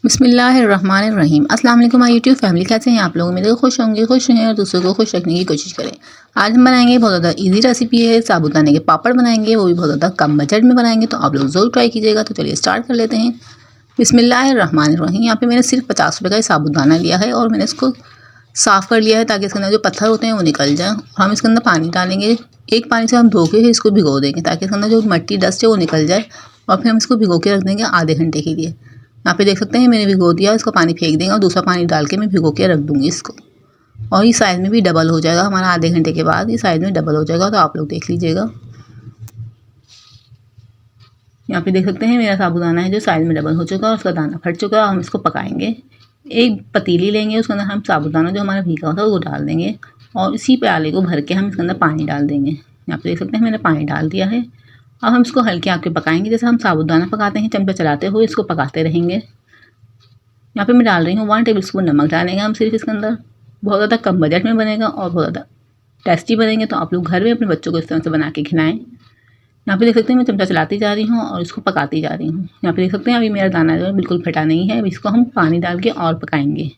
बिस्मिल्लाहिर्रहमानिर्रहीम। अस्सलाम वालेकुम माय यूट्यूब फैमिली, कैसे हैं आप लोग? मेरे खुश होंगे, खुश रहें और दूसरों को खुश रखने की कोशिश करें। आज हम बनाएंगे बहुत ज़्यादा इजी रेसिपी है, साबूदाने के पापड़ बनाएंगे, वो भी बहुत ज़्यादा कम बजट में बनाएंगे, तो आप लोग ज़रूर ट्राई कीजिएगा। तो चलिए स्टार्ट कर लेते हैं। बिस्मिल्लाहिर्रहमानिर्रहीम। यहाँ पे मैंने सिर्फ 50 रुपये का ही साबूदाना लिया है और मैंने इसको साफ़ कर लिया है ताकि इसके अंदर जो पत्थर होते हैं वो निकल जाएँ। हम इसके अंदर पानी डालेंगे, एक पानी से हम धो के इसको भिगो देंगे ताकि इसके अंदर जो मट्टी डस्ट है वो निकल जाए, और फिर हम इसको भिगो के रख देंगे आधे घंटे के लिए। यहाँ पे देख सकते हैं मैंने भिगो दिया, इसका पानी फेंक देंगे और दूसरा पानी डाल के मैं भिगो के रख दूँगी इसको। और ये साइज़ में भी डबल हो जाएगा हमारा, आधे घंटे के बाद ये साइज़ में डबल हो जाएगा, तो आप लोग देख लीजिएगा। यहाँ पे देख सकते हैं मेरा साबूदाना है जो साइज़ में डबल हो चुका है और उसका दाना फट चुका है। हम इसको पकाएंगे। एक पतीली लेंगे, उसके अंदर हम साबूदाना जो हमारा भीगा होता है वो डाल देंगे और इसी प्याले को भर के हम इसके अंदर पानी डाल देंगे। यहाँ पे देख सकते हैं मैंने पानी डाल दिया है। अब हम इसको हल्के आँच पे पकाएंगे, जैसे हम साबूदाना पकाते हैं, चमचा चलाते हुए इसको पकाते रहेंगे। यहाँ पे मैं डाल रही हूँ 1 टेबल स्पून नमक डालेंगे हम सिर्फ इसके अंदर। बहुत ज़्यादा कम बजट में बनेगा और बहुत ज़्यादा टेस्टी बनेंगे, तो आप लोग घर में अपने बच्चों को इस तरह से बना के खिलाएँ। यहाँ पे देख सकते हैं मैं चमचा चलाती जा रही हूँ और इसको पकाती जा रही हूँ। यहाँ पे देख सकते हैं अभी मेरा दाना जो है बिल्कुल फटा नहीं है। अब इसको हम पानी डाल के और पकाएंगे।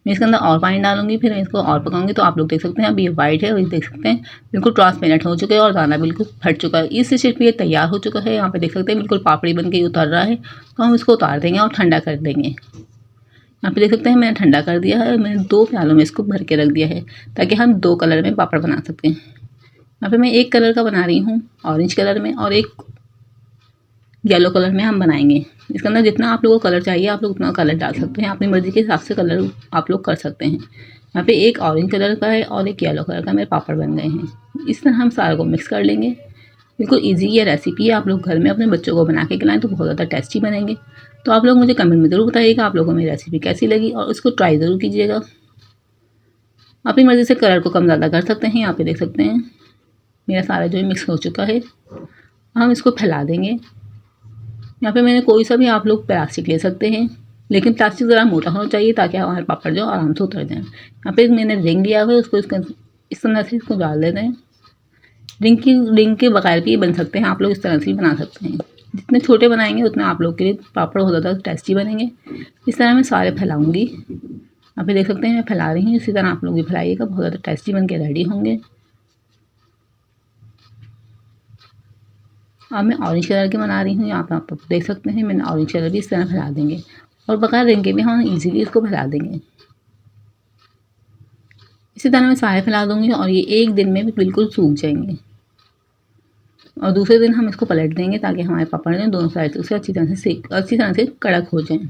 मैं इसके अंदर और पानी डालूंगी, फिर मैं इसको और पकाऊंगी। तो आप लोग देख सकते हैं अभी ये वाइट है और देख सकते हैं बिल्कुल ट्रांसपेरेंट हो चुका है और दाना बिल्कुल फट चुका है। इस स्टेज पे ये तैयार हो चुका है। यहाँ पे देख सकते हैं बिल्कुल पापड़ी बन के उतर रहा है, तो हम इसको उतार देंगे और ठंडा कर देंगे। यहाँ पे देख सकते हैं मैंने ठंडा कर दिया है। मैंने 2 प्यालों में इसको भर के रख दिया है ताकि हम 2 कलर में पापड़ बना सकें। यहाँ पे मैं एक कलर का बना रही हूँ ऑरेंज कलर में, और एक येलो कलर में हम बनाएंगे। इसके अंदर जितना आप लोगों को कलर चाहिए आप लोग उतना कलर डाल सकते हैं, अपनी मर्ज़ी के हिसाब से कलर आप लोग कर सकते हैं। यहाँ पे एक ऑरेंज कलर का है और एक येलो कलर का मेरे पापड़ बन गए हैं। इस तरह हम सारे को मिक्स कर लेंगे। बिल्कुल ईजी ये रेसिपी है, आप लोग घर में अपने बच्चों को बना के खिलाएं तो बहुत ज़्यादा टेस्टी बनेंगे। तो आप लोग मुझे कमेंट में ज़रूर बताइएगा आप लोगों को मेरी रेसिपी कैसी लगी और इसको ट्राई ज़रूर कीजिएगा। अपनी मर्ज़ी से कलर को कम ज़्यादा कर सकते हैं। यहाँ पे देख सकते हैं मेरा सारा जो मिक्स हो चुका है। हम इसको फैला देंगे। यहाँ पे मैंने कोई सा भी आप लोग प्लास्टिक ले सकते हैं, लेकिन प्लास्टिक ज़रा मोटा होना चाहिए ताकि हमारे पापड़ जो आराम से उतर जाएँ। यहाँ पे मैंने रिंग लिया हुआ है, उसको इस तरह से इसको डाल देते हैं। रिंग के बगैर भी बन सकते हैं, आप लोग इस तरह से भी बना सकते हैं। जितने छोटे बनाएंगे उतना आप लोग के लिए पापड़ बहुत ज़्यादा टेस्टी बनेंगे। इस तरह मैं सारे फैलाऊँगी। यहाँ पे देख सकते हैं मैं फैला रही हूँ, इसी तरह आप लोग भी फैलाइएगा, बहुत ज़्यादा टेस्टी बन के रेडी होंगे। अब मैं ऑरेंज कलर के बना रही हूँ। यहाँ पे आप देख सकते हैं मैंने ऑरेंज कलर भी इस तरह फैला देंगे और बगैर रिंग के भी हम इजीली इसको फैला देंगे। इसी तरह मैं सारे फैला दूँगी और ये एक दिन में भी बिल्कुल सूख जाएंगे। और दूसरे दिन हम इसको पलट देंगे ताकि हमारे पापड़ जो दोनों साइड से अच्छी तरह से कड़क हो जाएं।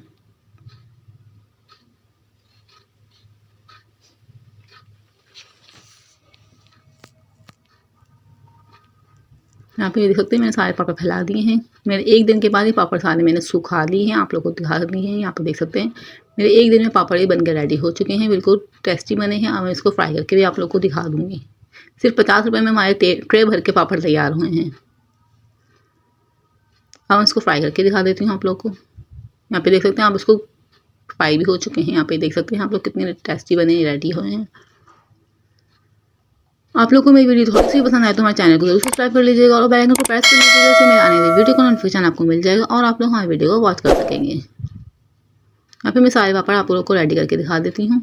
यहाँ पे देख सकते हैं मैंने सारे पापड़ फैला दिए हैं। मेरे एक दिन के बाद ये पापड़ सारे मैंने सुखा लिए हैं, आप लोगों को दिखा दिए हैं। यहाँ पे देख सकते हैं मेरे एक दिन में पापड़ ये बनकर रेडी हो चुके हैं, बिल्कुल टेस्टी बने हैं। अब मैं इसको फ्राई करके भी आप लोग को दिखा दूँगी। सिर्फ 50 रुपये में हमारे ट्रे भर के पापड़ तैयार हुए हैं। अब मैं इसको फ्राई करके दिखा देती हूँ आप लोग को। यहाँ पे देख सकते हैं आप इसको फ्राई भी हो चुके हैं। यहाँ पे देख सकते हैं आप लोग कितने टेस्टी बने रेडी हुए हैं। आप लोगों को मेरी वीडियो थोड़ी सी पसंद आए तो हमारे चैनल को जरूर सब्सक्राइब कर लीजिएगा और बेल आइकन को प्रेस कर लीजिएगा, इससे मेरे आने वाली वीडियो का नोटिफिकेशन आपको मिल जाएगा और आप लोग हमारी वीडियो को वॉच कर सकेंगे। यहाँ पे मैं सारे पापड़ आप लोगों को रेडी करके दिखा देती हूँ।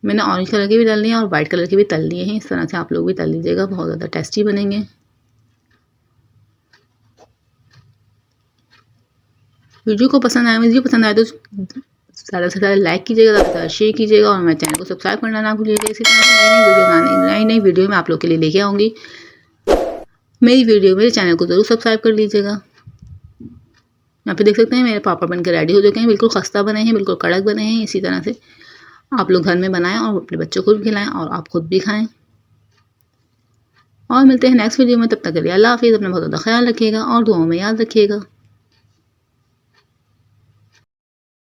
मैंने ऑरेंज कलर के भी तल लिए हैं और वाइट कलर के भी तल लिए हैं। इस तरह से आप लोग भी तल लीजिएगा, बहुत ज़्यादा टेस्टी बनेंगे। वीडियो पसंद आए तो ज़्यादा से ज़्यादा लाइक कीजिएगा, ज़्यादा से ज़्यादा शेयर कीजिएगा और मेरे चैनल को सब्सक्राइब करना ना भूलिएगा। इसी तरह से नई वीडियो मैं आप लोग के लिए लेके आऊँगी। मेरे चैनल को ज़रूर सब्सक्राइब कर लीजिएगा। यहाँ पे देख सकते हैं मेरे पापड़ बनकर रेडी हो चुके हैं, बिल्कुल खस्ता बने हैं, बिल्कुल कड़क बने हैं। इसी तरह से आप लोग घर में बनाएं और अपने बच्चों को भी खिलाएं और आप खुद भी खाएं। और मिलते हैं नेक्स्ट वीडियो में, तब तक के लिए अल्लाह हाफिज़। अपना बहुत ज़्यादा ख्याल रखिएगा और दुआओं में याद रखिएगा।